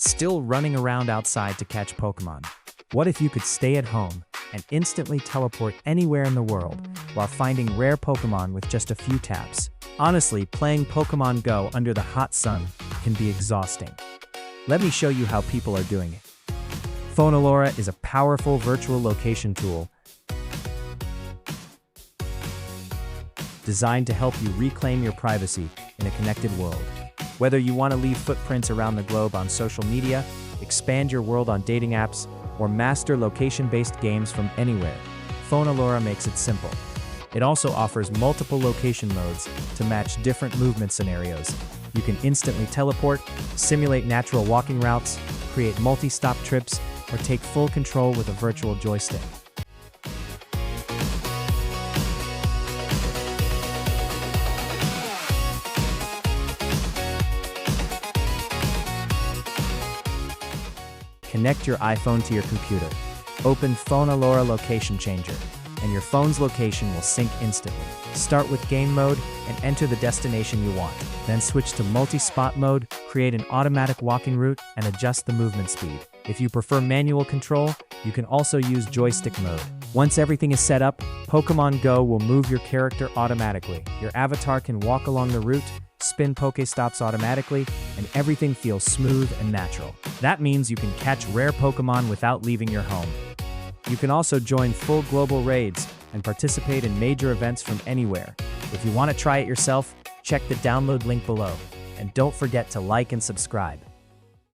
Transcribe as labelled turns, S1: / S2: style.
S1: still running around outside to catch Pokémon? What if you could stay at home and instantly teleport anywhere in the world while finding rare Pokémon with just a few taps? Honestly, playing Pokémon Go under the hot sun can be exhausting. Let me show you how people are doing it. Fonelora is a powerful virtual location tool designed to help you reclaim your privacy in a connected world. Whether you want to leave footprints around the globe on social media, expand your world on dating apps, or master location-based games from anywhere, Fonelora makes it simple. It also offers multiple location modes to match different movement scenarios. You can instantly teleport, simulate natural walking routes, create multi-stop trips, or take full control with a virtual joystick. Connect your iPhone to your computer. Open Fonelora Location Changer, and your phone's location will sync instantly. Start with game mode and enter the destination you want. Then switch to multi-spot mode, create an automatic walking route, and adjust the movement speed. If you prefer manual control, you can also use joystick mode. Once everything is set up, Pokémon Go will move your character automatically. Your avatar can walk along the route, spin Pokéstops automatically, and everything feels smooth and natural. That means you can catch rare Pokémon without leaving your home. You can also join full global raids and participate in major events from anywhere. If you want to try it yourself, check the download link below. And don't forget to like and subscribe.